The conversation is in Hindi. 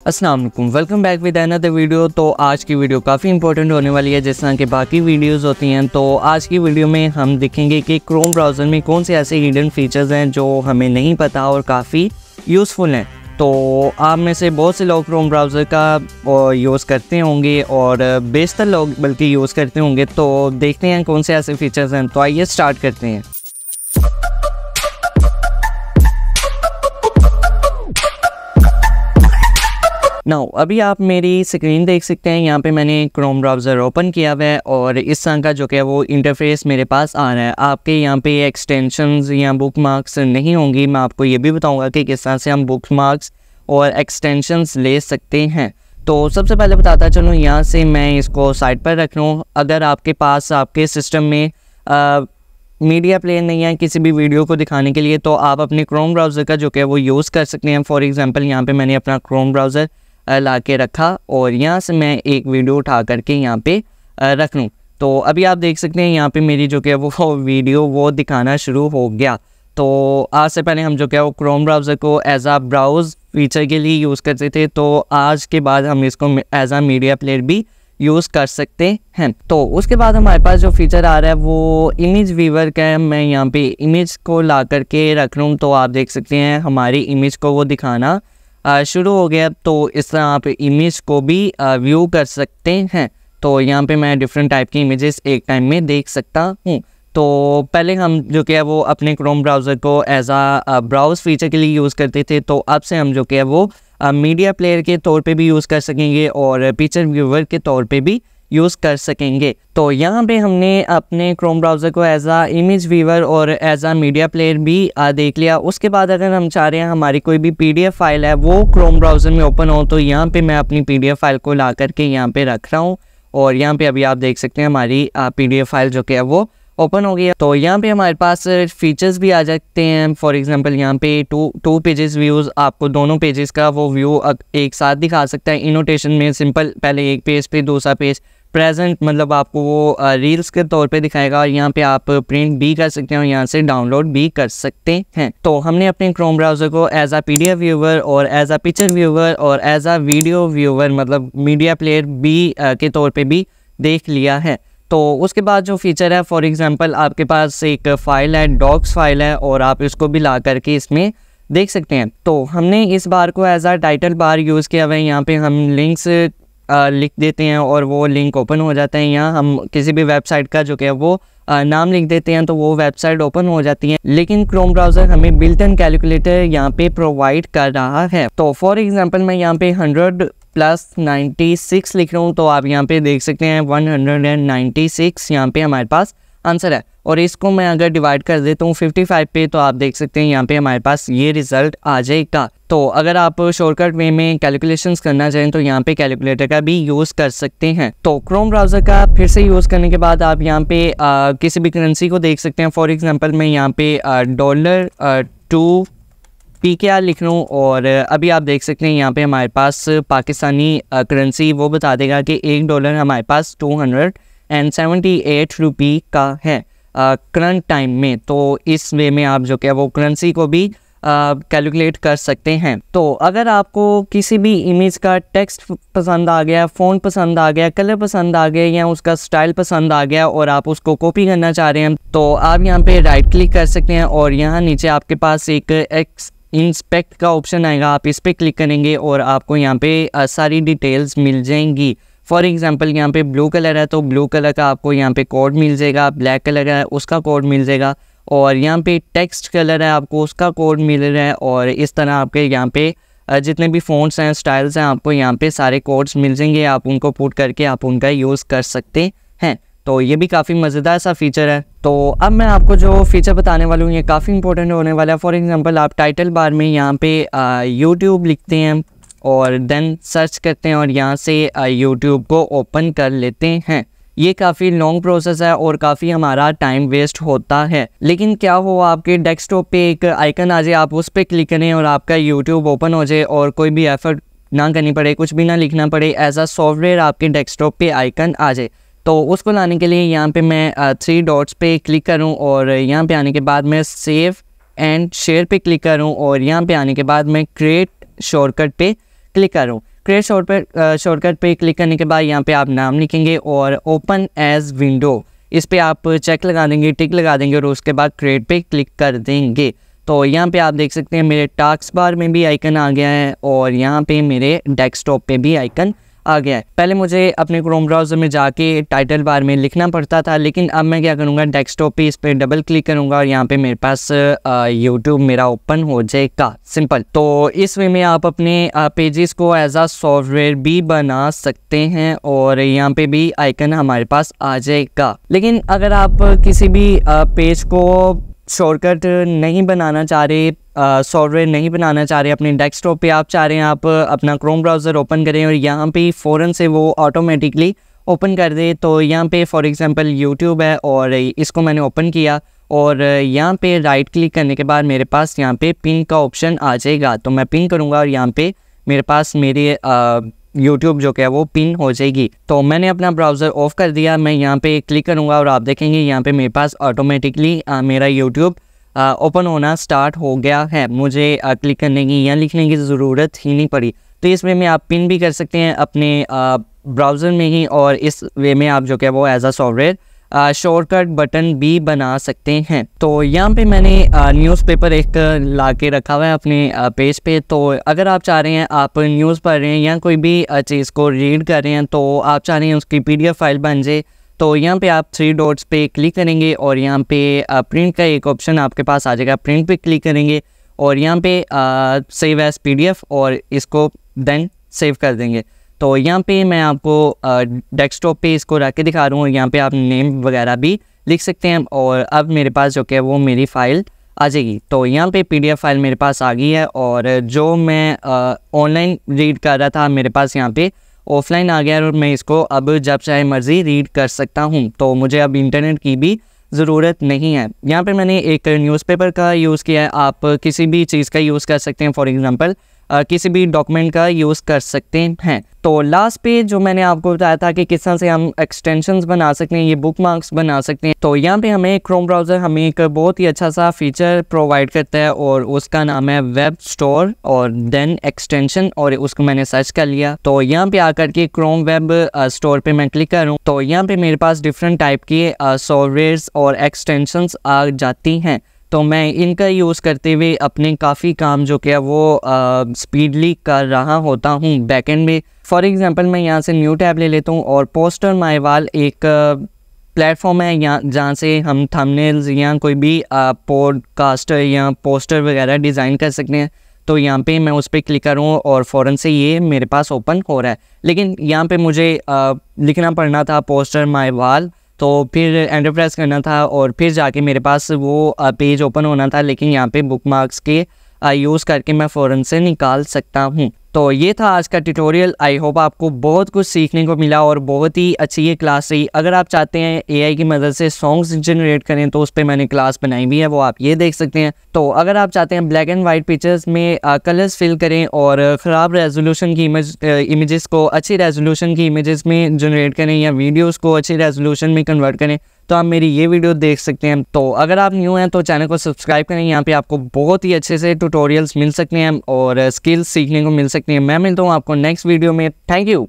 अस्सलाम वालेकुम, welcome back with another video. तो आज की वीडियो काफ़ी इंपॉर्टेंट होने वाली है, जिस तरह के बाकी वीडियोस होती हैं। तो आज की वीडियो में हम देखेंगे कि क्रोम ब्राउज़र में कौन से ऐसे हिडन फीचर्स हैं जो हमें नहीं पता और काफ़ी यूज़फुल हैं। तो आप में से बहुत से लोग क्रोम ब्राउज़र का यूज़ करते होंगे और बेशतर लोग बल्कि यूज़ करते होंगे। तो देखते हैं कौन से ऐसे फीचर्स हैं। तो आइए स्टार्ट करते हैं। नाउ अभी आप मेरी स्क्रीन देख सकते हैं। यहाँ पे मैंने क्रोम ब्राउज़र ओपन किया हुआ है और इस तरह का जो कि वो इंटरफेस मेरे पास आ रहा है। आपके यहाँ पे एक्सटेंशंस या बुकमार्क्स नहीं होंगी। मैं आपको ये भी बताऊंगा कि किस तरह से हम बुकमार्क्स और एक्सटेंशंस ले सकते हैं। तो सबसे पहले बताता चलूँ, यहाँ से मैं इसको साइड पर रख लूँ। अगर आपके पास आपके सिस्टम में मीडिया प्लेयर नहीं है किसी भी वीडियो को दिखाने के लिए, तो आप अपने क्रोम ब्राउज़र का जो कि वो यूज़ कर सकते हैं। फॉर एग्ज़ाम्पल यहाँ पे मैंने अपना क्रोम ब्राउज़र ला के रखा और यहाँ से मैं एक वीडियो उठा करके यहाँ पे रख लूँ। तो अभी आप देख सकते हैं यहाँ पे मेरी जो कि वो वीडियो वो दिखाना शुरू हो गया। तो आज से पहले हम जो क्या वो क्रोम ब्राउज़र को एज आ ब्राउज़ फीचर के लिए यूज़ करते थे, तो आज के बाद हम इसको एज आ मीडिया प्लेयर भी यूज़ कर सकते हैं। तो उसके बाद हमारे पास जो फीचर आ रहा है वो इमेज व्यूअर का है। मैं यहाँ पे इमेज को ला करके रख लूँ तो आप देख सकते हैं हमारी इमेज को वो दिखाना शुरू हो गया। तो इस तरह आप इमेज को भी व्यू कर सकते हैं। तो यहाँ पे मैं डिफरेंट टाइप की इमेजेस एक टाइम में देख सकता हूँ। तो पहले हम जो कि है वो अपने क्रोम ब्राउज़र को एज आ ब्राउज़ फीचर के लिए यूज़ करते थे, तो अब से हम जो कि है वो मीडिया प्लेयर के तौर पे भी यूज़ कर सकेंगे और पिक्चर व्यूअर के तौर पे भी यूज़ कर सकेंगे। तो यहाँ पे हमने अपने क्रोम ब्राउज़र को एज आ इमेज व्यूअर और एज आ मीडिया प्लेयर भी देख लिया। उसके बाद अगर हम चाह रहे हैं हमारी कोई भी पीडीएफ फाइल है वो क्रोम ब्राउज़र में ओपन हो, तो यहाँ पे मैं अपनी पीडीएफ फाइल को ला करके यहाँ पे रख रहा हूँ और यहाँ पे अभी आप देख सकते हैं हमारी पीडीएफ फाइल जो कि है वो ओपन हो गया। तो यहाँ पे हमारे पास फीचर्स भी आ जाते हैं। फॉर एग्जांपल यहाँ पे टू पेजेस व्यूज़, आपको दोनों पेजेस का वो व्यू एक साथ दिखा सकता है। इनोटेशन में सिंपल पहले एक पेज पे दूसरा पेज प्रेजेंट, मतलब आपको वो रील्स के तौर पे दिखाएगा और यहाँ पे आप प्रिंट भी कर सकते हैं और यहाँ से डाउनलोड भी कर सकते हैं। तो हमने अपने क्रोम ब्राउज़र को एज आ पीडीएफ व्यूअर और एज आ पिक्चर व्यूअर और एज आ वीडियो व्यूअर मतलब मीडिया प्लेयर भी के तौर पे भी देख लिया है। तो उसके बाद जो फीचर है, फॉर एग्जांपल आपके पास एक फ़ाइल है, डॉक्स फाइल है और आप इसको भी ला करके इसमें देख सकते हैं। तो हमने इस बार को एज आ टाइटल बार यूज़ किया हुआ है। यहाँ पे हम लिंक्स लिख देते हैं और वो लिंक ओपन हो जाता है। यहाँ हम किसी भी वेबसाइट का जो कि है वो नाम लिख देते हैं तो वो वेबसाइट ओपन हो जाती है। लेकिन क्रोम ब्राउज़र हमें बिल्ट इन कैलकुलेटर यहाँ पे प्रोवाइड कर रहा है। तो फॉर एग्जांपल मैं यहाँ पे 100 + 96 लिख रहा हूँ, तो आप यहाँ पे देख सकते हैं 196 यहाँ पे हमारे पास आंसर है। और इसको मैं अगर डिवाइड कर देता हूँ 55 पे, तो आप देख सकते हैं यहाँ पे हमारे पास ये रिज़ल्ट आ जाएगा। तो अगर आप शॉर्टकट वे में कैलकुलेशंस करना चाहें तो यहाँ पे कैलकुलेटर का भी यूज़ कर सकते हैं। तो क्रोम ब्राउज़र का फिर से यूज़ करने के बाद आप यहाँ पे किसी भी करेंसी को देख सकते हैं। फॉर एग्जांपल मैं यहाँ पे $2 PKR लिख रहा हूँ और अभी आप देख सकते हैं यहाँ पे हमारे पास पाकिस्तानी करेंसी वो बता देगा कि $1 हमारे पास 278 रुपये का है करंट टाइम में। तो इस वे में आप जो क्या वो करेंसी को भी कैलकुलेट कर सकते हैं। तो अगर आपको किसी भी इमेज का टेक्स्ट पसंद आ गया, फ़ॉन्ट पसंद आ गया, कलर पसंद आ गया या उसका स्टाइल पसंद आ गया और आप उसको कॉपी करना चाह रहे हैं, तो आप यहाँ पे राइट क्लिक कर सकते हैं और यहाँ नीचे आपके पास एक इंस्पेक्ट का ऑप्शन आएगा। आप इस पर क्लिक करेंगे और आपको यहाँ पे सारी डिटेल्स मिल जाएंगी। फॉर एग्जांपल यहाँ पे ब्लू कलर है तो ब्लू कलर का आपको यहाँ पे कोड मिल जाएगा, ब्लैक कलर है उसका कोड मिल जाएगा और यहाँ पे टेक्स्ट कलर है आपको उसका कोड मिल रहा है। और इस तरह आपके यहाँ पे जितने भी फ़ॉन्ट्स हैं, स्टाइल्स हैं, आपको यहाँ पे सारे कोड्स मिल जाएंगे। आप उनको पुट करके आप उनका यूज़ कर सकते हैं। तो ये भी काफ़ी मज़ेदार सा फीचर है। तो अब मैं आपको जो फीचर बताने वाला हूँ ये काफ़ी इंपॉर्टेंट होने वाला है। फॉर एग्जांपल आप टाइटल बार में यहाँ पे यूट्यूब लिखते हैं और देन सर्च करते हैं और यहाँ से यूट्यूब को ओपन कर लेते हैं। ये काफ़ी लॉन्ग प्रोसेस है और काफ़ी हमारा टाइम वेस्ट होता है। लेकिन क्या हो आपके डेस्कटॉप पे एक आइकन आ जाए, आप उस पर क्लिक करें और आपका यूट्यूब ओपन हो जाए और कोई भी एफर्ट ना करनी पड़े, कुछ भी ना लिखना पड़े, एज आ सॉफ्टवेयर आपके डेस्कटॉप पे आइकन आ जाए। तो उसको लाने के लिए यहाँ पे मैं 3 डॉट्स पे क्लिक करूँ और यहाँ पे आने के बाद मैं सेव एंड शेयर पे क्लिक करूँ और यहाँ पे आने के बाद मैं क्रिएट शॉर्टकट पे क्लिक करूँ। क्रिएट शॉर्टकट पे क्लिक करने के बाद यहाँ पे आप नाम लिखेंगे और ओपन एज विंडो इस पे आप चेक लगा देंगे, टिक लगा देंगे और उसके बाद क्रिएट पे क्लिक कर देंगे। तो यहाँ पे आप देख सकते हैं मेरे टास्क बार में भी आइकन आ गया है और यहाँ पे मेरे डेस्कटॉप पे भी आइकन आ गया है। पहले मुझे अपने क्रोम ब्राउज़र में जाके टाइटल बार में लिखना पड़ता था, लेकिन अब मैं क्या करूँगा, डेस्कटॉप पे इस पर डबल क्लिक करूँगा और यहाँ पे मेरे पास यूट्यूब मेरा ओपन हो जाएगा। सिंपल। तो इस वे में आप अपने पेजेस को एज आ सॉफ्टवेयर भी बना सकते हैं और यहाँ पे भी आइकन हमारे पास आ जाएगा। लेकिन अगर आप किसी भी पेज को शॉर्टकट नहीं बनाना चाह रहे, सॉफ्टवेयर नहीं बनाना चाह रहे अपने डेस्कटॉप पे, आप चाह रहे हैं आप अपना क्रोम ब्राउज़र ओपन करें और यहाँ पे फ़ौरन से वो ऑटोमेटिकली ओपन कर दे, तो यहाँ पे फॉर एग्जांपल यूट्यूब है और इसको मैंने ओपन किया और यहाँ पे राइट क्लिक करने के बाद मेरे पास यहाँ पे पिन का ऑप्शन आ जाएगा। तो मैं पिन करूँगा और यहाँ पे मेरे पास मेरे यूट्यूब जो क्या वो पिन हो जाएगी। तो मैंने अपना ब्राउज़र ऑफ कर दिया, मैं यहाँ पे क्लिक करूँगा और आप देखेंगे यहाँ पे मेरे पास ऑटोमेटिकली मेरा यूट्यूब ओपन होना स्टार्ट हो गया है। मुझे क्लिक करने की या लिखने की ज़रूरत ही नहीं पड़ी। तो इस वे में आप पिन भी कर सकते हैं अपने ब्राउज़र में ही और इस वे में आप जो क्या वो एज आ सॉफ्टवेयर शॉर्टकट बटन भी बना सकते हैं। तो यहाँ पे मैंने न्यूज़पेपर एक ला के रखा हुआ है अपने पेज पे। तो अगर आप चाह रहे हैं, आप न्यूज़ पढ़ रहे हैं या कोई भी चीज़ को रीड कर रहे हैं, तो आप चाह रहे हैं उसकी PDF फाइल बन जाए, तो यहाँ पे आप 3 डॉट्स पे क्लिक करेंगे और यहाँ पे प्रिंट का एक ऑप्शन आपके पास आ जाएगा। प्रिंट पे क्लिक करेंगे और यहाँ पे सेव एज PDF और इसको देन सेव कर देंगे। तो यहाँ पे मैं आपको डेस्कटॉप पे इसको रख के दिखा रहा हूँ। यहाँ पे आप नेम वगैरह भी लिख सकते हैं और अब मेरे पास जो कि वो मेरी फ़ाइल आ जाएगी। तो यहाँ पे PDF फाइल मेरे पास आ गई है और जो मैं ऑनलाइन रीड कर रहा था मेरे पास यहाँ पे ऑफलाइन आ गया और मैं इसको अब जब चाहे मर्ज़ी रीड कर सकता हूँ। तो मुझे अब इंटरनेट की भी ज़रूरत नहीं है। यहाँ पे मैंने एक न्यूज़पेपर का यूज़ किया है, आप किसी भी चीज़ का यूज़ कर सकते हैं। फॉर एग्ज़ाम्पल किसी भी डॉक्यूमेंट का यूज़ कर सकते हैं। तो लास्ट पे जो मैंने आपको बताया था कि किस तरह से हम एक्सटेंशंस बना सकते हैं, ये बुक मार्क्स बना सकते हैं। तो यहाँ पे हमें क्रोम ब्राउज़र हमें एक बहुत ही अच्छा सा फीचर प्रोवाइड करता है और उसका नाम है वेब स्टोर और देन एक्सटेंशन, और उसको मैंने सर्च कर लिया। तो यहाँ पे आकर के क्रोम वेब स्टोर पे मैं क्लिक करूँ तो यहाँ पे मेरे पास डिफरेंट टाइप के सॉफ्टवेयर्स और एक्सटेंशंस आ जाती हैं। तो मैं इनका यूज़ करते हुए अपने काफ़ी काम जो क्या वो स्पीडली कर रहा होता हूँ बैकएंड में। फॉर एग्जांपल मैं यहाँ से न्यू टैब ले लेता हूँ और पोस्टर माय वॉल एक प्लेटफॉर्म है यहाँ जहाँ से हम थंबनेल्स या कोई भी पॉडकास्ट या पोस्टर वगैरह डिज़ाइन कर सकते हैं। तो यहाँ पे मैं उस पर क्लिक करूँ और फ़ौरन से ये मेरे पास ओपन हो रहा है। लेकिन यहाँ पे मुझे लिखना पड़ना था पोस्टर माय वॉल, तो फिर एंटर प्रेस करना था और फिर जाके मेरे पास वो पेज ओपन होना था। लेकिन यहाँ पे बुक मार्क्स के यूज़ करके मैं फ़ौरन से निकाल सकता हूँ। तो ये था आज का ट्यूटोरियल। आई होप आपको बहुत कुछ सीखने को मिला और बहुत ही अच्छी ये क्लास रही। अगर आप चाहते हैं AI की मदद से सॉन्ग्स जनरेट करें तो उस पर मैंने क्लास बनाई हुई है, वो आप ये देख सकते हैं। तो अगर आप चाहते हैं ब्लैक एंड वाइट पिक्चर्स में कलर्स फिल करें और ख़राब रेजोल्यूशन की इमेजेस को अच्छी रेजोल्यूशन की इमेजेस में जनरेट करें या वीडियोस को अच्छी रेजोल्यूशन में कन्वर्ट करें, तो आप मेरी ये वीडियो देख सकते हैं। तो अगर आप न्यू हैं तो चैनल को सब्सक्राइब करें, यहाँ पे आपको बहुत ही अच्छे से ट्यूटोरियल्स मिल सकते हैं और स्किल्स सीखने को मिल सकती हैं। मैं मिलता हूँ आपको नेक्स्ट वीडियो में। Thank you.